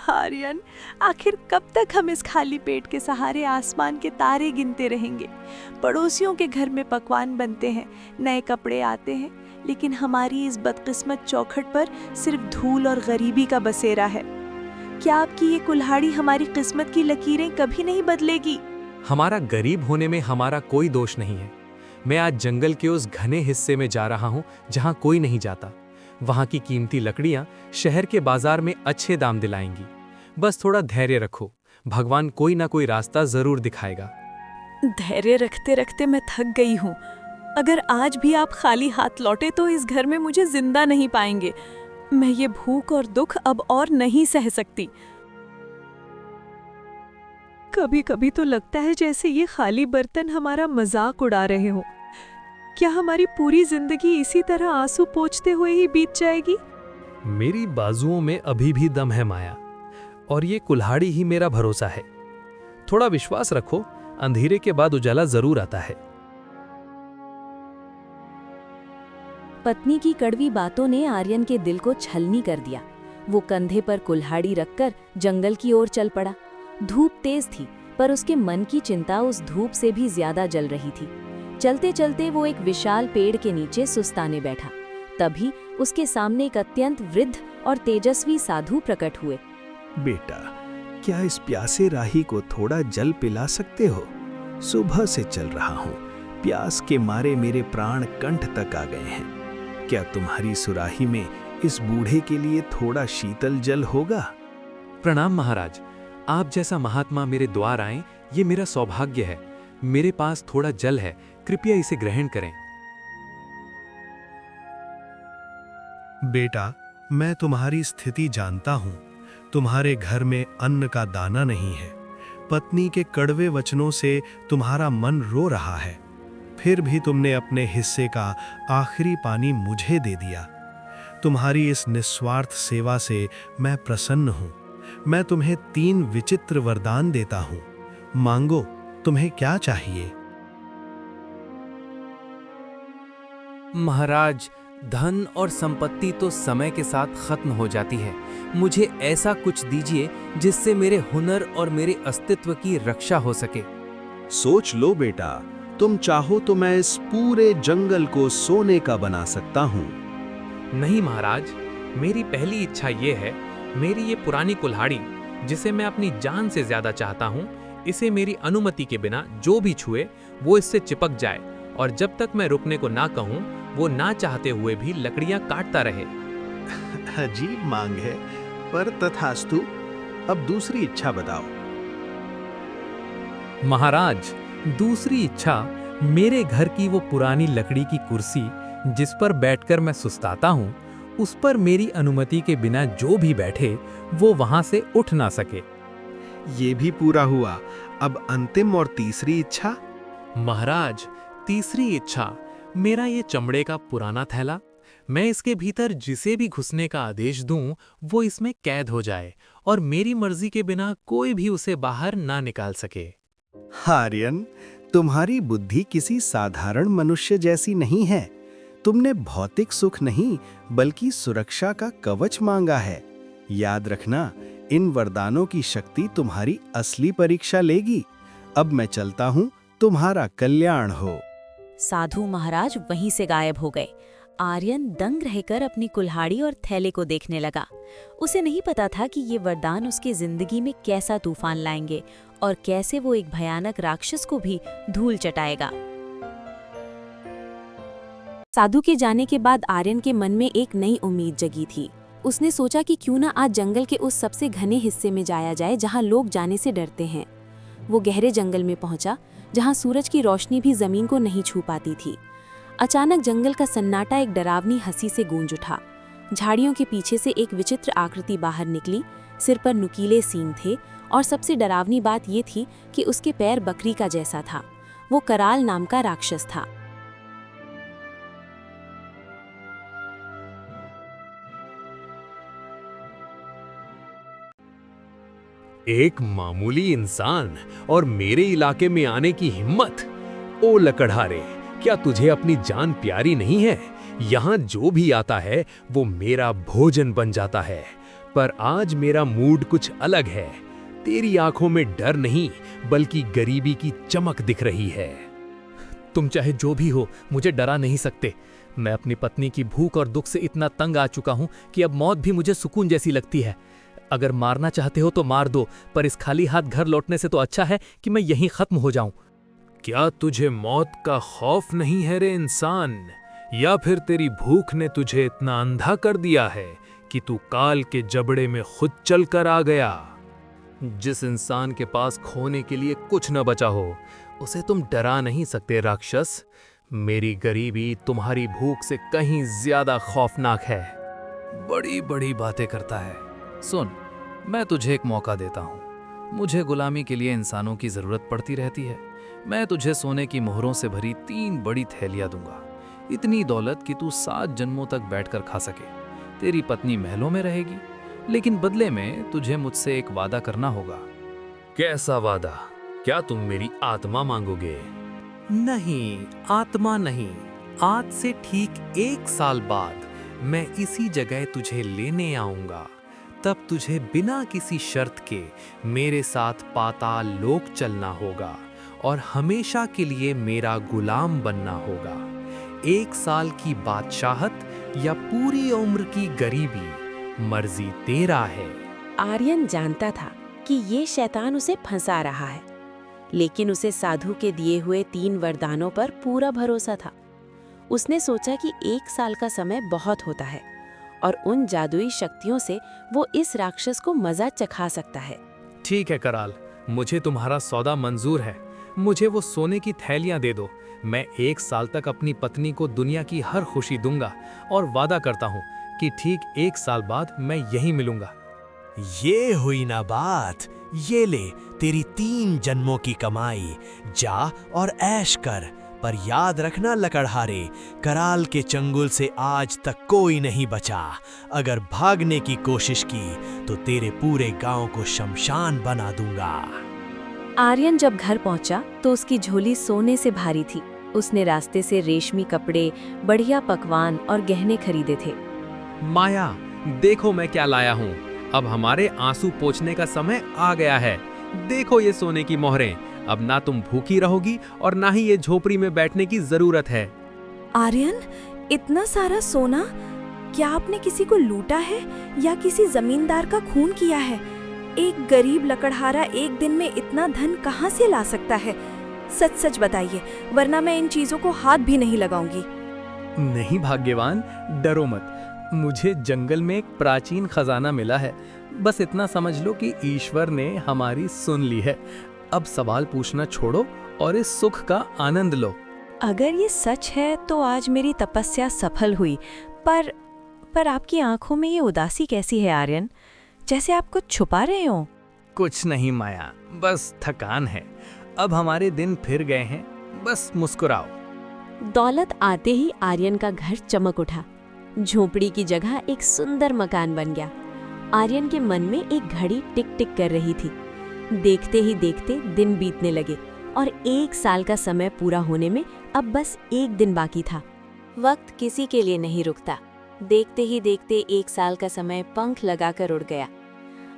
आर्यन, आखिर कब तक हम इस खाली पेट के सहारे आसमान के तारे गिनते रहेंगे? पड़ोसियों के घर में पकवान बनते हैं, नए कपड़े आते हैं, लेकिन हमारी इस बदकिस्मत चौखट पर सिर्फ धूल और गरीबी का बसेरा है। क्या आपकी ये कुल्हाड़ी हमारी किस्मत की लकीरें कभी नहीं बदलेगी? हमारा गरीब होने में हमारा कोई दोष नहीं है। मैं आज जंगल के उस घने हिस्से में जा रहा हूँ जहाँ कोई नहीं जाता। वहाँ की कीमती लकड़ियाँ शहर के बाजार में अच्छे दाम दिलाएंगी। बस थोड़ा धैर्य रखो, भगवान कोई ना कोई रास्ता जरूर दिखाएगा। धैर्य रखते रखते मैं थक गई हूँ। अगर आज भी आप खाली हाथ लौटे तो इस घर में मुझे जिंदा नहीं पाएंगे। मैं ये भूख और दुख अब और नहीं सह सकती। कभी कभी तो लगता है जैसे ये खाली बर्तन हमारा मजाक उड़ा रहे हो। क्या हमारी पूरी जिंदगी इसी तरह आंसू पोंछते हुए ही बीत जाएगी? मेरी बाजुओं में अभी भी दम है माया, और ये कुल्हाड़ी ही मेरा भरोसा है। थोड़ा विश्वास रखो, अंधेरे के बाद उजाला जरूर आता है। पत्नी की कड़वी बातों ने आर्यन के दिल को छलनी कर दिया। वो कंधे पर कुल्हाड़ी रखकर जंगल की ओर चल पड़ा। धूप तेज थी, पर उसके मन की चिंता उस धूप से भी ज्यादा जल रही थी। चलते चलते वो एक विशाल पेड़ के नीचे सुस्ताने बैठा। तभी उसके सामने एक अत्यंत वृद्ध और तेजस्वी साधु प्रकट हुए। बेटा, क्या इस प्यासे राही को थोड़ा जल पिला सकते हो? सुबह से चल रहा हूँ, प्यास के मारे मेरे प्राण कंठ तक आ गए हैं। क्या तुम्हारी सुराही में इस बूढ़े के लिए थोड़ा शीतल जल होगा? प्रणाम महाराज, आप जैसा महात्मा मेरे द्वार आए, ये मेरा सौभाग्य है। मेरे पास थोड़ा जल है, कृपया इसे ग्रहण करें। बेटा, मैं तुम्हारी स्थिति जानता हूँ। तुम्हारे घर में अन्न का दाना नहीं है। पत्नी के कड़वे वचनों से तुम्हारा मन रो रहा है। फिर भी तुमने अपने हिस्से का आखिरी पानी मुझे दे दिया। तुम्हारी इस निस्वार्थ सेवा से मैं प्रसन्न हूँ। मैं तुम्हें 3 विचित्र वरदान देता हूँ। मांगो, तुम्हें क्या चाहिए? महाराज, धन और संपत्ति तो समय के साथ खत्म हो जाती है। मुझे ऐसा कुछ दीजिए जिससे मेरे हुनर और मेरे अस्तित्व की रक्षा हो सके। सोच लो बेटा, तुम चाहो तो मैं इस पूरे जंगल को सोने का बना सकता हूँ। नहीं महाराज, मेरी पहली इच्छा ये है, मेरी ये पुरानी कुल्हाड़ी, जिसे मैं अपनी जान से ज्यादा चाहता हूँ, इसे मेरी अनुमति के बिना जो भी छुए वो इससे चिपक जाए, और जब तक मैं रुकने को ना कहूँ वो ना चाहते हुए भी लकड़ियां काटता रहे। अजीब मांग है, पर तथास्तु। अब दूसरी इच्छा बताओ। महाराज, दूसरी इच्छा मेरे घर की वो पुरानी लकड़ी की कुर्सी जिस पर बैठकर मैं सुस्ताता हूँ, उस पर मेरी अनुमति के बिना जो भी बैठे वो वहां से उठ ना सके। ये भी पूरा हुआ। अब अंतिम और तीसरी इच्छा? महाराज, तीसरी इच्छा मेरा ये चमड़े का पुराना थैला, मैं इसके भीतर जिसे भी घुसने का आदेश दूं वो इसमें कैद हो जाए और मेरी मर्जी के बिना कोई भी उसे बाहर ना निकाल सके। आर्यन, तुम्हारी बुद्धि किसी साधारण मनुष्य जैसी नहीं है। तुमने भौतिक सुख नहीं बल्कि सुरक्षा का कवच मांगा है। याद रखना, इन वरदानों की शक्ति तुम्हारी असली परीक्षा लेगी। अब मैं चलता हूँ, तुम्हारा कल्याण हो। साधु महाराज वहीं से गायब हो गए। आर्यन दंग रहकर अपनी कुल्हाड़ी और थैले को देखने लगा। उसे नहीं पता था कि ये वरदान उसकी जिंदगी में कैसा तूफान लाएंगे और कैसे वो एक भयानक राक्षस को भी धूल चटाएगा। साधु के जाने के बाद आर्यन के मन में एक नई उम्मीद जगी थी। उसने सोचा कि क्यों ना आज जंगल के उस सबसे घने हिस्से में जाया जाए जहां लोग जाने से डरते हैं। वो गहरे जंगल में पहुंचा, जहां सूरज की रोशनी भी जमीन को नहीं छू पाती थी। अचानक जंगल का सन्नाटा एक डरावनी हंसी से गूंज उठा। झाड़ियों के पीछे से एक विचित्र आकृति बाहर निकली। सिर पर नुकीले सींग थे और सबसे डरावनी बात ये थी कि उसके पैर बकरी का जैसा था। वो कराल नाम का राक्षस था। एक मामूली इंसान और मेरे इलाके में आने की हिम्मत! ओ लकड़हारे, क्या तुझे अपनी जान प्यारी नहीं है? यहाँ जो भी आता है वो मेरा भोजन बन जाता है। पर आज मेरा मूड कुछ अलग है। तेरी आंखों में डर नहीं बल्कि गरीबी की चमक दिख रही है। तुम चाहे जो भी हो, मुझे डरा नहीं सकते। मैं अपनी पत्नी की भूख और दुख से इतना तंग आ चुका हूं कि अब मौत भी मुझे सुकून जैसी लगती है। अगर मारना चाहते हो तो मार दो, पर इस खाली हाथ घर लौटने से तो अच्छा है कि मैं यहीं खत्म हो जाऊं। क्या तुझे मौत का खौफ नहीं है रे इंसान? या फिर तेरी भूख ने तुझे इतना अंधा कर दिया है कि तू काल के जबड़े में खुद चल कर आ गया? जिस इंसान के पास खोने के लिए कुछ न बचा हो, उसे तुम डरा नहीं सकते राक्षस। मेरी गरीबी तुम्हारी भूख से कहीं ज्यादा खौफनाक है। बड़ी बड़ी बातें करता है। सुन, मैं तुझे एक मौका देता हूँ। मुझे गुलामी के लिए इंसानों की जरूरत पड़ती रहती है। मैं तुझे सोने की मोहरों से भरी 3 बड़ी थैलियां दूंगा, इतनी दौलत कि तू 7 जन्मों तक बैठकर खा सके। तेरी पत्नी महलों में रहेगी, लेकिन बदले में तुझे मुझसे एक वादा करना होगा। कैसा वादा? क्या तुम मेरी आत्मा मांगोगे? नहीं, आत्मा नहीं। आज से ठीक 1 साल बाद मैं इसी जगह तुझे लेने आऊंगा। तब तुझे बिना किसी शर्त के मेरे साथ पाताल लोक चलना होगा और हमेशा के लिए मेरा गुलाम बनना होगा। 1 साल की बादशाहत या पूरी उम्र की गरीबी, मर्जी तेरा है। आर्यन जानता था कि ये शैतान उसे फंसा रहा है, लेकिन उसे साधु के दिए हुए 3 वरदानों पर पूरा भरोसा था। उसने सोचा कि 1 साल का समय बहुत होता है और उन जादुई शक्तियों से वो इस राक्षस को मजा चखा सकता है। ठीक है कराल, मुझे तुम्हारा सौदा मंजूर है। मुझे वो सोने की थैलियां दे दो। मैं 1 साल तक अपनी पत्नी को दुनिया की हर खुशी दूंगा और वादा करता हूँ कि ठीक 1 साल बाद मैं यहीं मिलूंगा। ये हुई ना बात। ये ले तेरी 3 जन्मों की कमाई, जा और ऐश कर। पर याद रखना लकड़हारे, कराल के चंगुल से आज तक कोई नहीं बचा। अगर भागने की कोशिश की तो तेरे पूरे गांव को शमशान बना दूंगा। आर्यन जब घर पहुंचा तो उसकी झोली सोने से भारी थी। उसने रास्ते से रेशमी कपड़े, बढ़िया पकवान और गहने खरीदे थे। माया, देखो मैं क्या लाया हूँ। अब हमारे आंसू पोंछने का समय आ गया है। देखो ये सोने की मोहरें। अब ना तुम भूखी रहोगी और ना ही ये झोपड़ी में बैठने की जरूरत है। आर्यन, इतना सारा सोना, क्या आपने किसी को लूटा है या किसी जमींदार का खून किया है? एक गरीब लकड़हारा एक दिन में इतना धन कहाँ से ला सकता है? सच सच बताइए, वरना मैं इन चीजों को हाथ भी नहीं लगाऊंगी। नहीं भाग्यवान, डरो मत। मुझे जंगल में एक प्राचीन खजाना मिला है। बस इतना समझ लो कि ईश्वर ने हमारी सुन ली है। अब सवाल पूछना छोड़ो और इस सुख का आनंद लो। अगर ये सच है तो आज मेरी तपस्या सफल हुई। पर आपकी आंखों में ये उदासी कैसी है आर्यन? जैसे आप कुछ छुपा रहे हो। कुछ नहीं माया, बस थकान है। अब हमारे दिन फिर गए हैं, बस मुस्कुराओ। दौलत आते ही आर्यन का घर चमक उठा। झोपड़ी की जगह एक सुंदर मकान बन गया। आर्यन के मन में एक घड़ी टिक टिक कर रही थी। देखते ही देखते दिन बीतने लगे और 1 साल का समय पूरा होने में अब बस 1 दिन बाकी था। वक्त किसी के लिए नहीं रुकता। देखते ही देखते 1 साल का समय पंख लगाकर उड़ गया।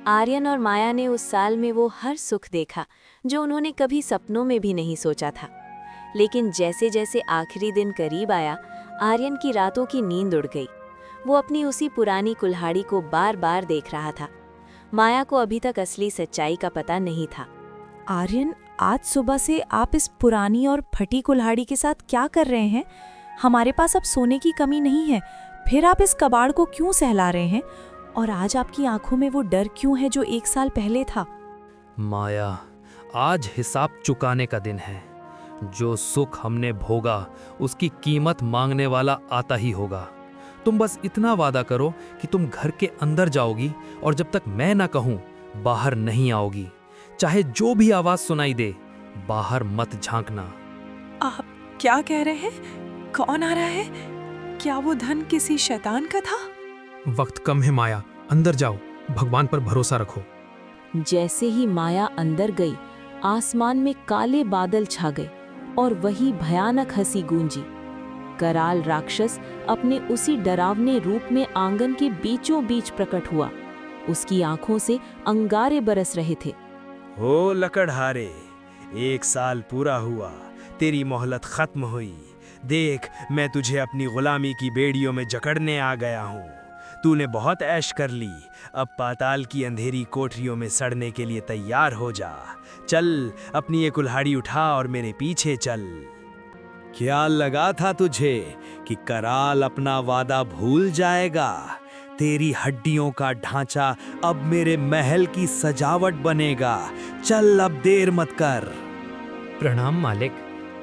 आर्यन और माया ने उस साल में वो हर सुख देखा जो उन्होंने कभी सपनों में भी नहीं सोचा था। लेकिन जैसे जैसे आखिरी दिन करीब आया, आर्यन की रातों की नींद उड़ गई। वो अपनी उसी पुरानी कुल्हाड़ी को बार बार देख रहा था। माया को अभी तक असली सच्चाई का पता नहीं था। आर्यन, आज सुबह से आप इस पुरानी और फटी कुल्हाड़ी के साथ क्या कर रहे हैं? हमारे पास अब सोने की कमी नहीं है, फिर आप इस कबाड़ को क्यों सहला रहे हैं? और आज आपकी आंखों में वो डर क्यों है जो 1 साल पहले था? माया, आज हिसाब चुकाने का दिन है। जो सुख हमने भोगा उसकी कीमत मांगने वाला आता ही होगा। तुम बस इतना वादा करो कि तुम घर के अंदर जाओगी और जब तक मैं ना कहूं बाहर नहीं आओगी। चाहे जो भी आवाज सुनाई दे, बाहर मत झांकना। आप क्या कह रहे हैं? कौन आ रहा है? क्या वो धन किसी शैतान का था? वक्त कम है माया, अंदर जाओ, भगवान पर भरोसा रखो। जैसे ही माया अंदर गई, आसमान में काले बादल छा गए और वही भयानक हंसी गूंजी। कराल राक्षस अपने उसी डरावने रूप में आंगन के बीचों बीच प्रकट हुआ। उसकी आंखों से अंगारे बरस रहे थे। ओ लकड़हारे, 1 साल पूरा हुआ, तेरी मोहलत खत्म हुई। देख, मैं तुझे अपनी गुलामी की बेड़ियों में जकड़ने आ गया हूँ। तूने बहुत ऐश कर ली, अब पाताल की अंधेरी कोठरियों में सड़ने के लिए तैयार हो जा। चल, अपनी ये कुल्हाड़ी उठा और मेरे पीछे चल। क्या लगा था तुझे कि कराल अपना वादा भूल जाएगा? तेरी हड्डियों का ढांचा अब मेरे महल की सजावट बनेगा। चल, अब देर मत कर। प्रणाम मालिक,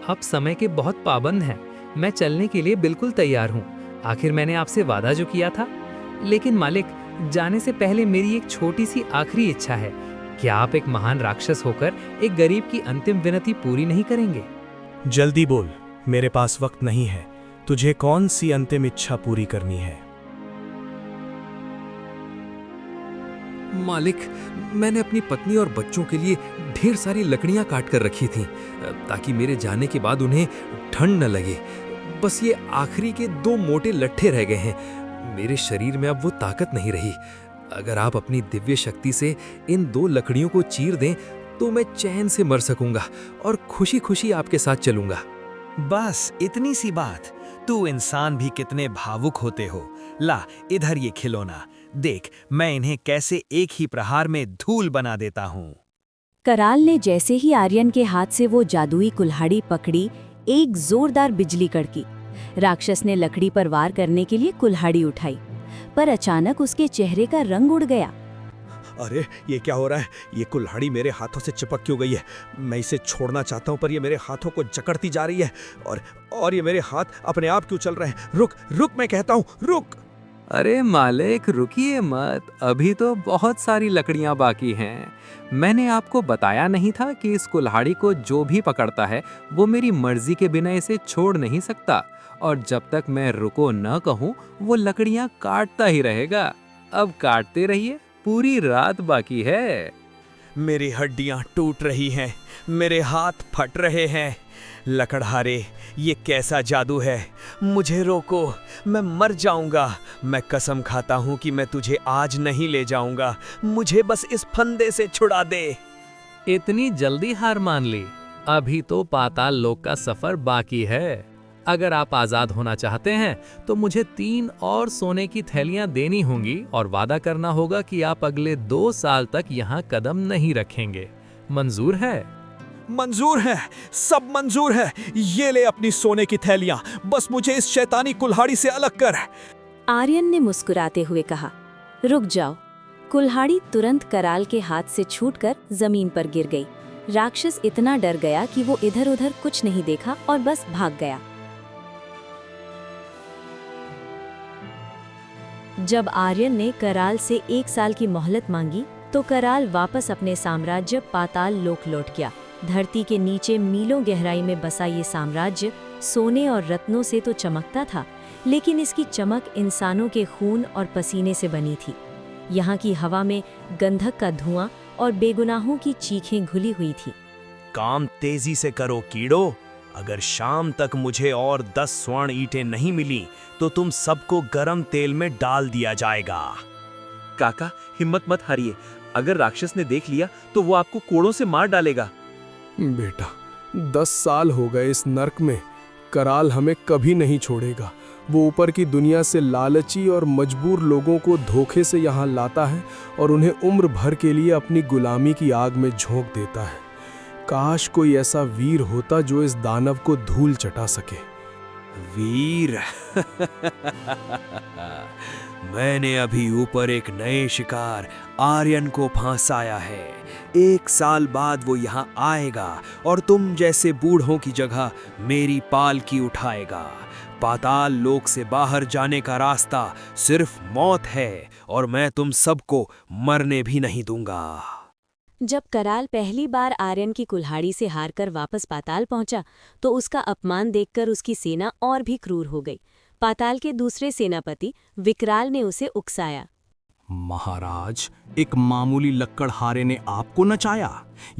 आप समय के बहुत पाबंद हैं। मैं चलने के लिए बिल्कुल तैयार हूँ। आखिर मैंने आपसे वादा जो किया था। लेकिन मालिक, जाने से पहले मेरी एक छोटी सी आखिरी इच्छा है। क्या आप एक महान राक्षस होकर एक गरीब की अंतिम विनती पूरी नहीं करेंगे? जल्दी बोल, मेरे पास वक्त नहीं है। तुझे कौन सी अंतिम इच्छा पूरी करनी है? मालिक, मैंने अपनी पत्नी और बच्चों के लिए ढेर सारी लकड़ियां काट कर रखी थीं, ताकि मेरे जाने के बाद उन्हें ठंड न लगे। बस ये आखिरी के 2 मोटे लट्ठे रह गए हैं। मेरे शरीर में अब वो ताकत नहीं रही। अगर आप अपनी दिव्य शक्ति से इन 2 लकड़ियों को चीर दें तो मैं चैन से मर सकूंगा और खुशी खुशी आपके साथ चलूंगा। बस इतनी सी बात। तू इंसान भी कितने भावुक होते हो। ला, इधर ये खिलौना देख, मैं इन्हें कैसे एक ही प्रहार में धूल बना देता हूँ। कराल ने जैसे ही आर्यन के हाथ से वो जादुई कुल्हाड़ी पकड़ी, एक जोरदार बिजली कड़की। राक्षस ने लकड़ी पर वार करने के लिए कुल्हाड़ी उठाई, पर अचानक उसके चेहरे का रंग उड़ गया। अरे, ये क्या हो रहा है? ये कुल्हाड़ी मेरे हाथों से चिपक क्यों गई है? मैं इसे छोड़ना चाहता हूँ, पर ये मेरे हाथों को जकड़ती जा रही है। और ये मेरे हाथ अपने आप क्यों चल रहे हैं? रुक रुक, मैं कहता हूँ, रुक। अरे मालिक, रुकिए मत, अभी तो बहुत सारी लकड़ियां बाकी हैं। मैंने आपको बताया नहीं था कि इस कुल्हाड़ी को जो भी पकड़ता है वो मेरी मर्जी के बिना इसे छोड़ नहीं सकता, और जब तक मैं रुको न कहूँ वो लकड़ियां काटता ही रहेगा। अब काटते रहिए, पूरी रात बाकी है। मेरी हड्डियां टूट रही हैं, मेरे हाथ फट रहे हैं। लकड़हारे, ये कैसा जादू है? मुझे रोको, मैं मर जाऊंगा। मैं कसम खाता हूँ कि मैं तुझे आज नहीं ले जाऊंगा। मुझे बस इस फंदे से छुड़ा दे। इतनी जल्दी हार मान ली? अभी तो पाताल लोक का सफर बाकी है। अगर आप आजाद होना चाहते हैं तो मुझे 3 और सोने की थैलियां देनी होंगी और वादा करना होगा कि आप अगले 2 साल तक यहाँ कदम नहीं रखेंगे। मंजूर है? मंजूर है, सब मंजूर है। ये ले अपनी सोने की थैलियां, बस मुझे इस शैतानी कुल्हाड़ी से अलग कर। आर्यन ने मुस्कुराते हुए कहा, रुक जाओ। कुल्हाड़ी तुरंत कराल के हाथ से छूटकर जमीन पर गिर गई। राक्षस इतना डर गया कि वो इधर-उधर कुछ नहीं देखा और बस भाग गया। जब आर्यन ने कराल से 1 साल की मोहलत मांगी तो कराल वापस अपने साम्राज्य पाताल लोक लौट गया। धरती के नीचे मीलों गहराई में बसा ये साम्राज्य सोने और रत्नों से तो चमकता था, लेकिन इसकी चमक इंसानों के खून और पसीने से बनी थी। यहाँ की हवा में गंधक का धुआं और बेगुनाहों की चीखें घुली हुई थी। काम तेजी से करो कीड़ो। अगर शाम तक मुझे और 10 स्वर्ण ईंटें नहीं मिली तो तुम सबको गरम तेल में डाल दिया जाएगा। काका, हिम्मत मत हारिए। अगर राक्षस ने देख लिया तो वो आपको कोड़ों से मार डालेगा। बेटा, 10 साल हो गए इस नर्क में। कराल हमें कभी नहीं छोड़ेगा। वो ऊपर की दुनिया से लालची और मजबूर लोगों को धोखे से यहाँ लाता है और उन्हें उम्र भर के लिए अपनी गुलामी की आग में झोंक देता है। काश कोई ऐसा वीर होता जो इस दानव को धूल चटा सके। वीर? मैंने अभी ऊपर एक नए शिकार आर्यन को फंसाया है। 1 साल बाद वो यहाँ आएगा और तुम जैसे बूढ़ों की जगह मेरी पालकी उठाएगा। पाताल लोक से बाहर जाने का रास्ता सिर्फ मौत है और मैं तुम सबको मरने भी नहीं दूंगा। जब कराल पहली बार आर्यन की कुल्हाड़ी से हारकर वापस पाताल पहुंचा तो उसका अपमान देखकर उसकी सेना और भी क्रूर हो गई। पाताल के दूसरे सेनापति विकराल ने उसे उकसाया। महाराज, एक मामूली लक्कड़हारे ने आपको नचाया।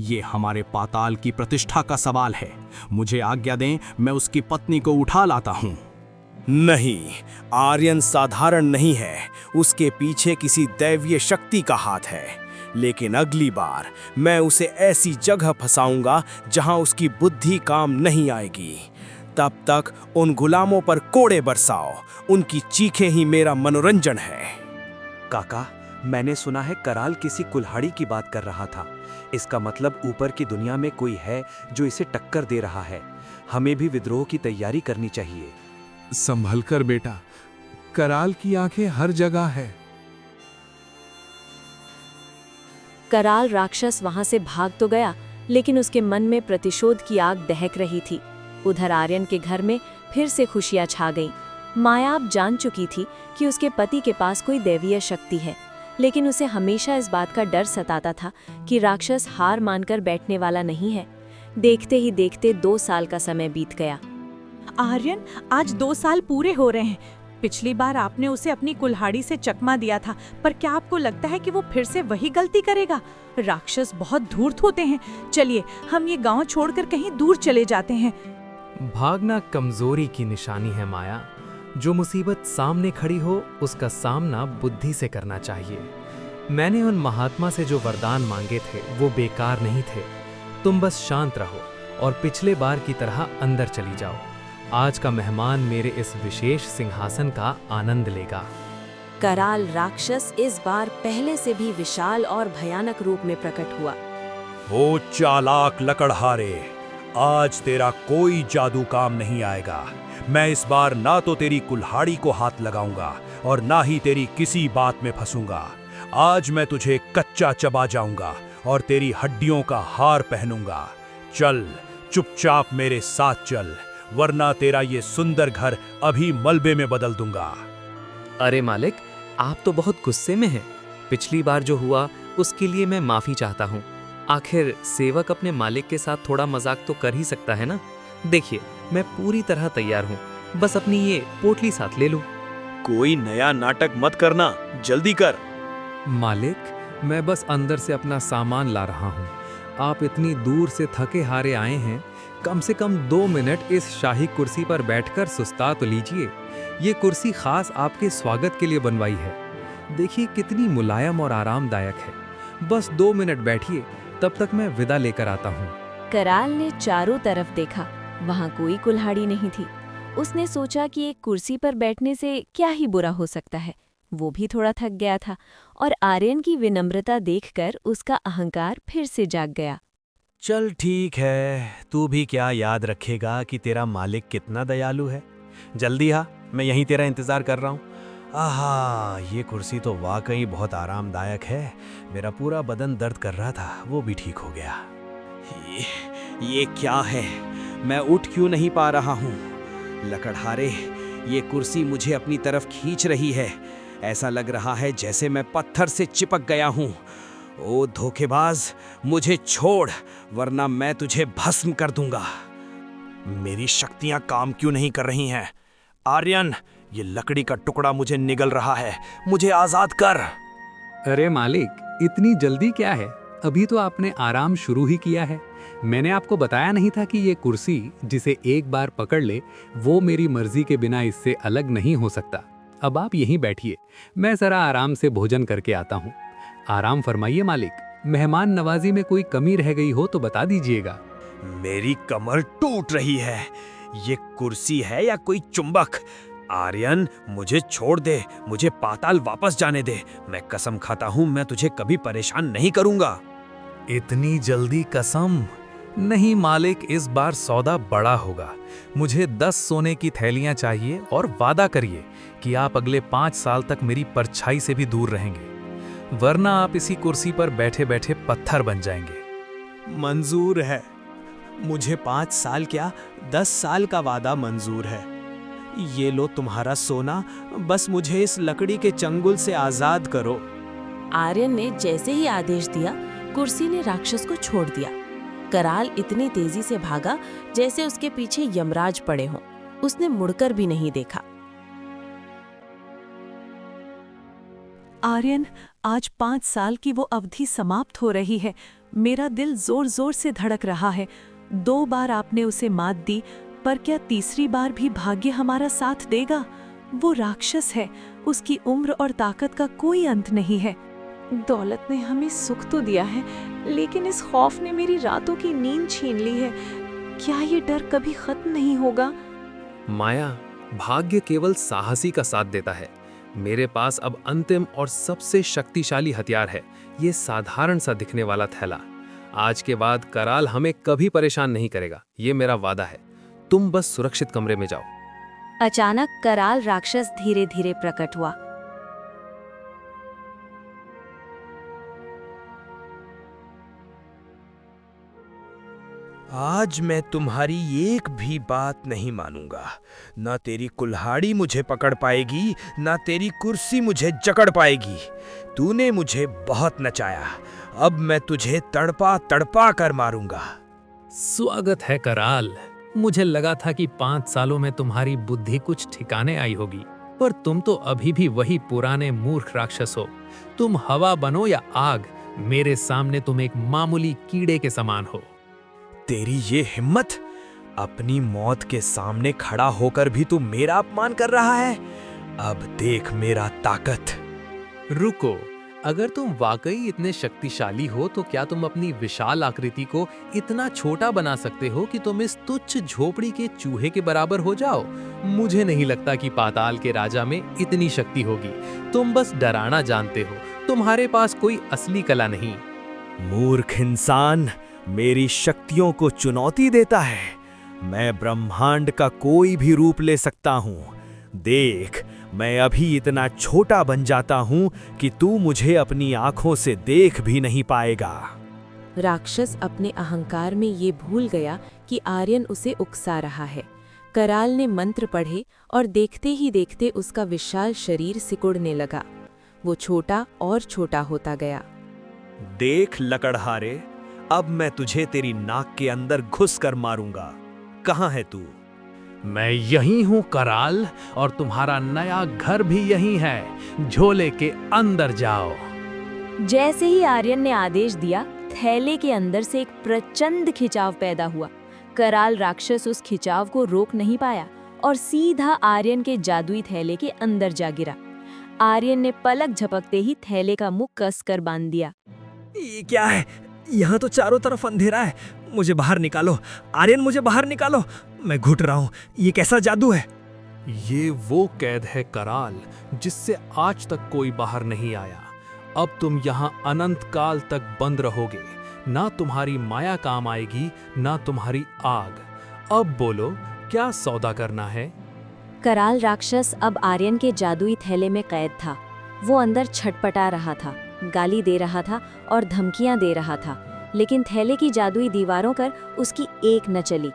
ये हमारे पाताल की प्रतिष्ठा का सवाल है। मुझे आज्ञा दें, मैं उसकी पत्नी को उठा लाता हूँ। नहीं, आर्यन साधारण नहीं है, उसके पीछे किसी दैवीय शक्ति का हाथ है। लेकिन अगली बार मैं उसे ऐसी जगह फंसाऊंगा जहां उसकी बुद्धि काम नहीं आएगी। तब तक उन गुलामों पर कोड़े बरसाओ, उनकी चीखें ही मेरा मनोरंजन है। काका, मैंने सुना है कराल किसी कुल्हाड़ी की बात कर रहा था। इसका मतलब ऊपर की दुनिया में कोई है जो इसे टक्कर दे रहा है। हमें भी विद्रोह की तैयारी करनी चाहिए। संभल कर बेटा, कराल की आंखें हर जगह है। कराल राक्षस वहां से भाग तो गया, लेकिन उसके मन में प्रतिशोध की आग दहक रही थी। उधर आर्यन के घर में फिर से खुशियां छा गईं। माया अब जान चुकी थी कि उसके पति के पास कोई दैवीय शक्ति है, लेकिन उसे हमेशा इस बात का डर सताता था कि राक्षस हार मानकर बैठने वाला नहीं है। देखते ही देखते 2 साल का समय बीत गया। आर्यन, आज 2 साल पूरे हो रहे हैं। पिछली बार आपने उसे अपनी कुल्हाड़ी से चकमा दिया था, पर क्या आपको लगता है कि वो फिर से वही गलती करेगा? राक्षस बहुत धूर्त होते हैं। चलिए, हम ये गांव छोड़कर कहीं दूर चले जाते हैं। भागना कमजोरी की निशानी है माया। जो मुसीबत सामने खड़ी हो उसका सामना बुद्धि से करना चाहिए। मैंने उन महात्मा से जो वरदान मांगे थे वो बेकार नहीं थे। तुम बस शांत रहो और पिछले बार की तरह अंदर चली जाओ। आज का मेहमान मेरे इस विशेष सिंहासन का आनंद लेगा। कराल राक्षस इस बार पहले से भी विशाल और भयानक रूप में प्रकट हुआ। ओ चालाक लकड़हारे, आज तेरा कोई जादू काम नहीं आएगा। मैं इस बार ना तो तेरी कुल्हाड़ी को हाथ लगाऊंगा और ना ही तेरी किसी बात में फंसूंगा। आज मैं तुझे कच्चा चबा जाऊंगा और तेरी हड्डियों का हार पहनूंगा। चल, चुपचाप मेरे साथ चल, वरना तेरा ये सुंदर घर अभी मलबे में बदल दूंगा। अरे मालिक, आप तो बहुत गुस्से में हैं। पिछली बार जो हुआ उसके लिए मैं माफी चाहता हूँ। आखिर सेवक अपने मालिक के साथ थोड़ा मजाक तो कर ही सकता है ना। देखिए, मैं पूरी तरह तैयार हूँ, बस अपनी ये पोटली साथ ले लूँ। कोई नया नाटक मत करना, जल्दी कर। मालिक, मैं बस अंदर से अपना सामान ला रहा हूँ। आप इतनी दूर से थके हारे आए हैं, कम से कम 2 मिनट इस शाही कुर्सी पर बैठकर सुस्ता तो लीजिए। ये कुर्सी खास आपके स्वागत के लिए बनवाई है। देखिए कितनी मुलायम और आरामदायक है। बस 2 मिनट बैठिए, तब तक मैं विदा लेकर आता हूँ। कराल ने चारों तरफ देखा, वहां कोई कुल्हाड़ी नहीं थी। उसने सोचा कि एक कुर्सी पर बैठने से क्या ही बुरा हो सकता है। वो भी थोड़ा थक गया था और आर्यन की विनम्रता देखकर उसका अहंकार फिर से जाग गया। चल ठीक है, तू भी क्या याद रखेगा कि तेरा मालिक कितना दयालु है। जल्दी आ, मैं यहीं तेरा इंतजार कर रहा हूँ। आहा, ये कुर्सी तो वाकई बहुत आरामदायक है। मेरा पूरा बदन दर्द कर रहा था, वो भी ठीक हो गया। ये क्या है? मैं उठ क्यों नहीं पा रहा हूँ? लकड़हारे, ये कुर्सी मुझे अपनी तरफ खींच रही है। ऐसा लग रहा है जैसे मैं पत्थर से चिपक गया हूँ। ओ धोखेबाज, मुझे छोड़, वरना मैं तुझे भस्म कर दूंगा। मेरी शक्तियां काम क्यों नहीं कर रही हैं? आर्यन, ये लकड़ी का टुकड़ा मुझे निगल रहा है, मुझे आजाद कर। अरे मालिक, इतनी जल्दी क्या है? अभी तो आपने आराम शुरू ही किया है। मैंने आपको बताया नहीं था कि ये कुर्सी जिसे एक बार पकड़ ले वो मेरी मर्जी के बिना इससे अलग नहीं हो सकता। अब आप यहीं बैठिए, मैं जरा आराम से भोजन करके आता हूँ। आराम फरमाइए मालिक। मेहमान नवाजी में कोई कमी रह गई हो तो बता दीजिएगा। मेरी कमर टूट रही है। ये कुर्सी है या कोई चुंबक? आर्यन, मुझे छोड़ दे, मुझे पाताल वापस जाने दे। मैं कसम खाता हूँ मैं तुझे कभी परेशान नहीं करूंगा। इतनी जल्दी कसम? नहीं मालिक, इस बार सौदा बड़ा होगा। मुझे 10 सोने की थैलियां चाहिए और वादा करिए कि आप अगले 5 साल तक मेरी परछाई से भी दूर रहेंगे, वरना आप इसी कुर्सी पर बैठे बैठे पत्थर बन जाएंगे। मंजूर है, मुझे 5 साल क्या 10 साल का वादा मंजूर है। ये लो तुम्हारा सोना, बस मुझे इस लकड़ी के चंगुल से आजाद करो। आर्यन ने जैसे ही आदेश दिया, कुर्सी ने राक्षस को छोड़ दिया। कराल इतनी तेजी से भागा जैसे उसके पीछे यमराज पड़े हों। उसने मुड़कर भी नहीं देखा। आर्यन, आज 5 साल की वो अवधि समाप्त हो रही है। मेरा दिल जोर जोर से धड़क रहा है। 2 बार आपने उसे मात दी, पर क्या तीसरी बार भी भाग्य हमारा साथ देगा? वो राक्षस है, उसकी उम्र और ताकत का कोई अंत नहीं है। दौलत ने हमें सुख तो दिया है, लेकिन इस खौफ ने मेरी रातों की नींद छीन ली है। क्या ये डर कभी खत्म नहीं होगा? माया, भाग्य केवल साहसी का साथ देता है। मेरे पास अब अंतिम और सबसे शक्तिशाली हथियार है, ये साधारण सा दिखने वाला थैला। आज के बाद कराल हमें कभी परेशान नहीं करेगा, ये मेरा वादा है। तुम बस सुरक्षित कमरे में जाओ। अचानक कराल राक्षस धीरे धीरे प्रकट हुआ। आज मैं तुम्हारी एक भी बात नहीं मानूंगा। ना तेरी कुल्हाड़ी मुझे पकड़ पाएगी, ना तेरी कुर्सी मुझे जकड़ पाएगी। तूने मुझे बहुत नचाया, अब मैं तुझे तड़पा तड़पा कर मारूंगा। स्वागत है कराल। मुझे लगा था कि 5 सालों में तुम्हारी बुद्धि कुछ ठिकाने आई होगी, पर तुम तो अभी भी वही पुराने मूर्ख राक्षस हो। तुम हवा बनो या आग, मेरे सामने तुम एक मामूली कीड़े के समान हो। तेरी ये हिम्मत! अपनी मौत के सामने खड़ा होकर भी तू मेरा अपमान कर रहा है। अब देख मेरा ताकत। रुको, अगर तुम वाकई इतने शक्तिशाली हो तो क्या तुम अपनी विशाल आकृति को इतना छोटा बना सकते हो कि तुम इस तुच्छ झोपड़ी के चूहे के बराबर हो जाओ? मुझे नहीं लगता कि पाताल के राजा में इतनी शक्ति होगी। तुम बस डराना जानते हो, तुम्हारे पास कोई असली कला नहीं। मूर्ख इंसान मेरी शक्तियों को चुनौती देता है। मैं ब्रह्मांड का कोई भी रूप ले सकता हूँ। देख, मैं अभी इतना छोटा बन जाता हूँ कि तू मुझे अपनी आंखों से देख भी नहीं पाएगा। राक्षस अपने अहंकार में ये भूल गया कि आर्यन उसे उकसा रहा है। कराल ने मंत्र पढ़े और देखते ही देखते उसका विशाल शरीर सिकुड़ने लगा। वो छोटा और छोटा होता गया। देख लकड़हारे, अब मैं तुझे तेरी नाक के अंदर घुस कर मारूंगा। कहाँ है तू? मैं यही हूँ कराल, और तुम्हारा नया घर भी यही है। झोले के अंदर जाओ। जैसे ही आर्यन ने आदेश दिया, थैले के अंदर से एक प्रचंड खिंचाव पैदा हुआ। कराल राक्षस उस खिंचाव को रोक नहीं पाया और सीधा आर्यन के जादुई थैले के अंदर जा गिरा। आर्यन ने पलक झपकते ही थैले का मुंह कसकर बांध दिया। ये क्या है? यहाँ तो चारों तरफ अंधेरा है। मुझे बाहर निकालो आर्यन, मुझे बाहर निकालो। मैं घुट रहा हूँ। ये कैसा जादू है? ये वो कैद है कराल, जिससे आज तक कोई बाहर नहीं आया। अब तुम यहाँ अनंत काल तक बंद रहोगे। ना तुम्हारी माया काम आएगी, ना तुम्हारी आग। अब बोलो, क्या सौदा करना है? कराल राक्षस अब आर्यन के जादुई थैले में कैद था। वो अंदर छटपटा रहा था, गाली दे रहा था और धमकियां दे रहा था, लेकिन थैले की जादुई दीवारों पर उसकी एक न चली।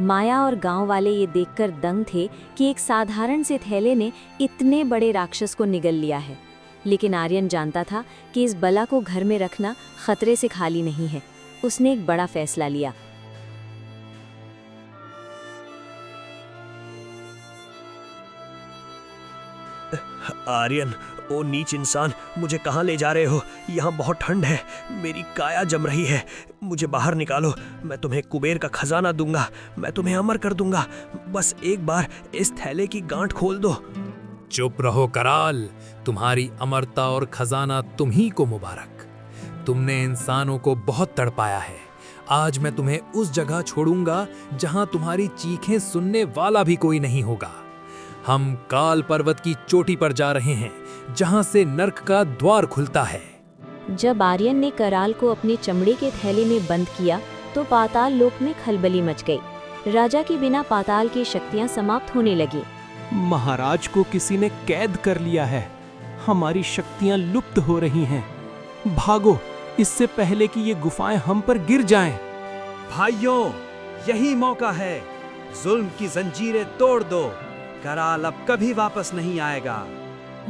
माया और गांव वाले ये देखकर दंग थे कि एक साधारण से थैले ने इतने बड़े राक्षस को निगल लिया है। लेकिन आर्यन जानता था कि इस बला को घर में रखना खतरे से खाली नहीं है। उसने एक बड़ा फैसला लिया। आर्यन, ओ नीच इंसान, मुझे कहाँ ले जा रहे हो? यहाँ बहुत ठंड है, मेरी काया जम रही है। मुझे बाहर निकालो। मैं तुम्हें कुबेर का खजाना दूंगा, मैं तुम्हें अमर कर दूंगा। बस एक बार इस थैले की गांठ खोल दो। चुप रहो कराल, तुम्हारी अमरता और खजाना तुम्ही को मुबारक। तुमने इंसानों को बहुत तड़पाया है। आज मैं तुम्हें उस जगह छोड़ूंगा जहां तुम्हारी चीखें सुनने वाला भी कोई नहीं होगा। हम काल पर्वत की चोटी पर जा रहे हैं, जहां से नर्क का द्वार खुलता है। जब आर्यन ने कराल को अपने चमड़े के थैले में बंद किया तो पाताल लोक में खलबली मच गई। राजा के बिना पाताल की शक्तियां समाप्त होने लगी। महाराज को किसी ने कैद कर लिया है। हमारी शक्तियां लुप्त हो रही हैं। भागो, इससे पहले कि ये गुफाएं हम पर गिर जाएं। भाइयों, यही मौका है। जुल्म की जंजीरें तोड़ दो। कराल अब कभी वापस नहीं आएगा।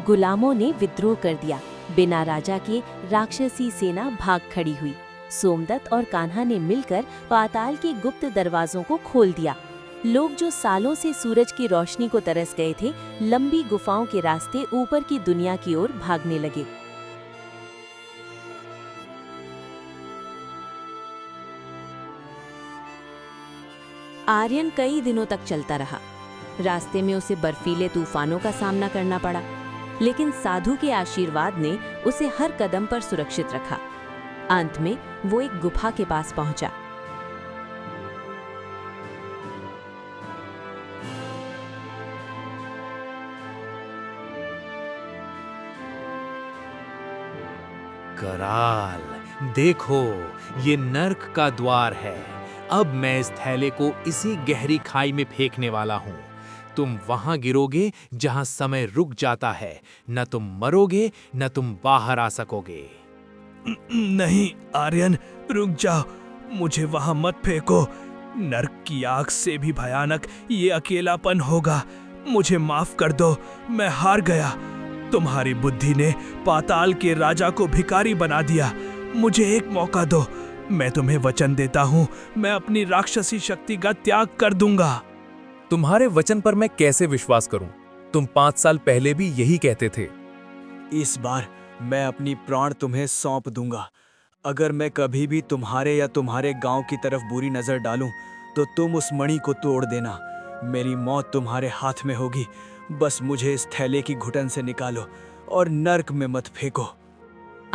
गुलामों ने विद्रोह कर दिया। बिना राजा के राक्षसी सेना भाग खड़ी हुई। सोमदत्त और कान्हा ने मिलकर पाताल के गुप्त दरवाजों को खोल दिया। लोग जो सालों से सूरज की रोशनी को तरस गए थे, लंबी गुफाओं के रास्ते ऊपर की दुनिया की ओर भागने लगे। आर्यन कई दिनों तक चलता रहा। रास्ते में उसे बर्फीले तूफानों का सामना करना पड़ा, लेकिन साधु के आशीर्वाद ने उसे हर कदम पर सुरक्षित रखा। अंत में वो एक गुफा के पास पहुंचा। कराल, देखो, ये नर्क का द्वार है। अब मैं इस थैले को इसी गहरी खाई में फेंकने वाला हूँ। तुम वहां गिरोगे जहां समय रुक जाता है। न तुम मरोगे, न तुम बाहर आ सकोगे। नहीं आर्यन, रुक जाओ, मुझे वहां मत फेंको। नर्क की आग से भी भयानक ये अकेलापन होगा। मुझे माफ कर दो, मैं हार गया। तुम्हारी बुद्धि ने पाताल के राजा को भिखारी बना दिया। मुझे एक मौका दो, मैं तुम्हें वचन देता हूँ, मैं अपनी राक्षसी शक्ति का त्याग कर दूंगा। तुम्हारे वचन पर मैं कैसे विश्वास करूं? तुम 5 साल पहले भी यही कहते थे। इस बार मैं अपनी प्राण तुम्हें सौंप दूंगा। अगर मैं कभी भी तुम्हारे या तुम्हारे गांव की तरफ बुरी नजर डालूं, तो तुम उस मणि को तोड़ देना। मेरी मौत तुम्हारे हाथ में होगी। बस मुझे इस थैले की घुटन से निकालो और नर्क में मत फेंको।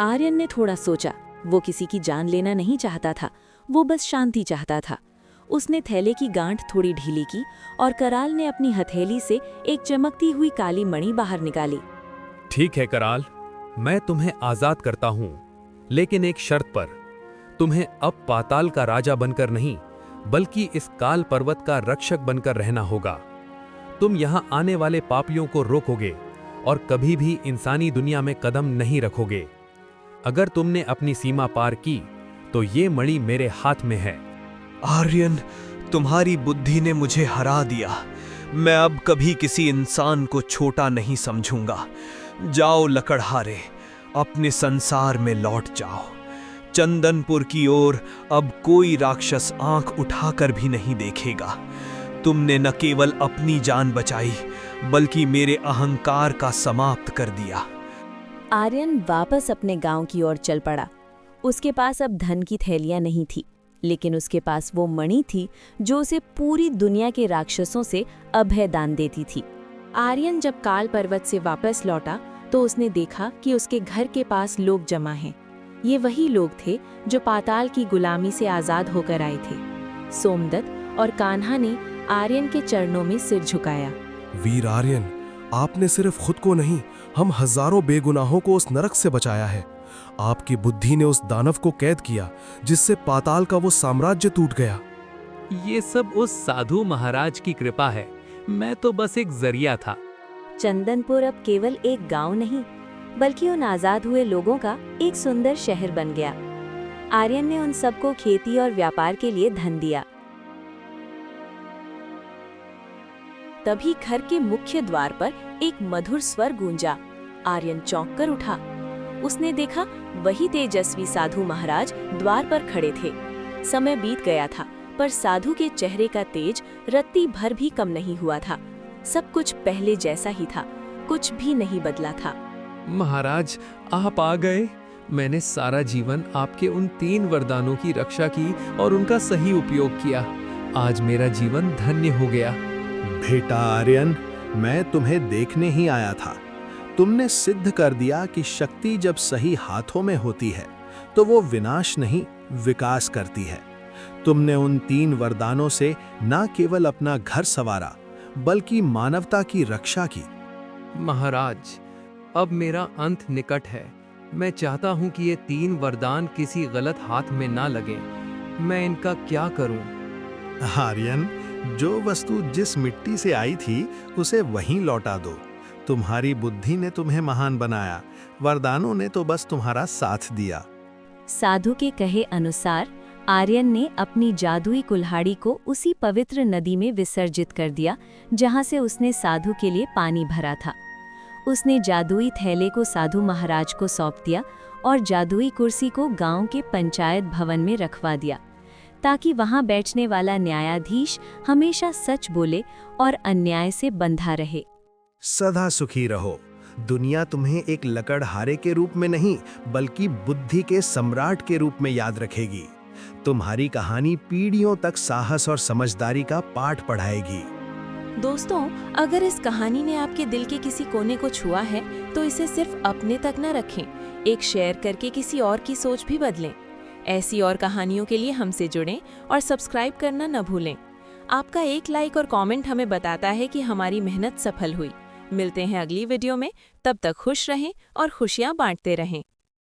आर्यन ने थोड़ा सोचा। वो किसी की जान लेना नहीं चाहता था, वो बस शांति चाहता था। उसने थैले की गांठ थोड़ी ढीली की और कराल ने अपनी हथेली से एक चमकती हुई काली मणि बाहर निकाली। ठीक है कराल, मैं तुम्हें आजाद करता हूं, लेकिन एक शर्त पर। तुम्हें अब पाताल का राजा बनकर नहीं, बल्कि इस काल पर्वत का रक्षक बनकर रहना होगा। तुम यहां आने वाले पापियों को रोकोगे और कभी भी इंसानी दुनिया में कदम नहीं रखोगे। अगर तुमने अपनी सीमा पार की, तो ये मणि मेरे हाथ में है। आर्यन, तुम्हारी बुद्धि ने मुझे हरा दिया। मैं अब कभी किसी इंसान को छोटा नहीं समझूंगा। जाओ लकड़हारे, अपने संसार में लौट जाओ। चंदनपुर की ओर अब कोई राक्षस आंख उठाकर भी नहीं देखेगा। तुमने न केवल अपनी जान बचाई, बल्कि मेरे अहंकार का समाप्त कर दिया। आर्यन वापस अपने गांव की ओर चल पड़ा। उसके पास अब धन की थैलियां नहीं थी, लेकिन उसके पास वो मणि थी जो उसे पूरी दुनिया के राक्षसों से अभय दान देती थी। आर्यन जब काल पर्वत से वापस लौटा तो उसने देखा कि उसके घर के पास लोग जमा हैं। ये वही लोग थे जो पाताल की गुलामी से आजाद होकर आए थे। सोमदत्त और कान्हा ने आर्यन के चरणों में सिर झुकाया। वीर आर्यन, आपने सिर्फ खुद को नहीं, हम हजारों बेगुनाहों को उस नरक से बचाया है। आपकी बुद्धि ने उस दानव को कैद किया, जिससे पाताल का वो साम्राज्य टूट गया। ये सब उस साधु महाराज की कृपा है। मैं तो बस एक जरिया था। चंदनपुर अब केवल एक गांव नहीं, बल्कि उन आजाद हुए लोगों का एक सुंदर शहर बन गया। आर्यन ने उन सबको खेती और व्यापार के लिए धन दिया। तभी घर के मुख्य द्वार पर एक मधुर स्वर गूंजा। आर्यन चौंक कर उठा। उसने देखा वही तेजस्वी साधु महाराज द्वार पर खड़े थे। समय बीत गया था, पर साधु के चेहरे का तेज रत्ती भर भी कम नहीं हुआ था। सब कुछ पहले जैसा ही था, कुछ भी नहीं बदला था। महाराज, आप आ गए। मैंने सारा जीवन आपके उन 3 वरदानों की रक्षा की और उनका सही उपयोग किया। आज मेरा जीवन धन्य हो गया। बेटा आर्यन, मैं तुम्हें देखने ही आया था। तुमने सिद्ध कर दिया कि शक्ति जब सही हाथों में होती है तो वो विनाश नहीं, विकास करती है। तुमने उन 3 वरदानों से न केवल अपना घर संवारा, बल्कि मानवता की रक्षा की। महाराज, अब मेरा अंत निकट है। मैं चाहता हूं कि ये 3 वरदान किसी गलत हाथ में ना लगे। मैं इनका क्या करूं? आर्यन, जो वस्तु जिस मिट्टी से आई थी उसे वहीं लौटा दो। तुम्हारी बुद्धि ने तुम्हें महान बनाया, वरदानों ने तो बस तुम्हारा साथ दिया। साधु के कहे अनुसार आर्यन ने अपनी जादुई कुल्हाड़ी को उसी पवित्र नदी में विसर्जित कर दिया जहां से उसने साधु के लिए पानी भरा था। उसने जादुई थैले को साधु महाराज को सौंप दिया और जादुई कुर्सी को गांव के पंचायत भवन में रखवा दिया, ताकि वहां बैठने वाला न्यायाधीश हमेशा सच बोले और अन्याय से बंधा रहे। सदा सुखी रहो। दुनिया तुम्हें एक लकड़हारे के रूप में नहीं, बल्कि बुद्धि के सम्राट के रूप में याद रखेगी। तुम्हारी कहानी पीढ़ियों तक साहस और समझदारी का पाठ पढ़ाएगी। दोस्तों, अगर इस कहानी ने आपके दिल के किसी कोने को छुआ है तो इसे सिर्फ अपने तक न रखें, एक शेयर करके किसी और की सोच भी बदलें। ऐसी और कहानियों के लिए हमसे जुड़ें और सब्सक्राइब करना न भूलें। आपका एक लाइक और कमेंट हमें बताता है कि हमारी मेहनत सफल हुई। मिलते हैं अगली वीडियो में, तब तक खुश रहें और खुशियां बांटते रहें।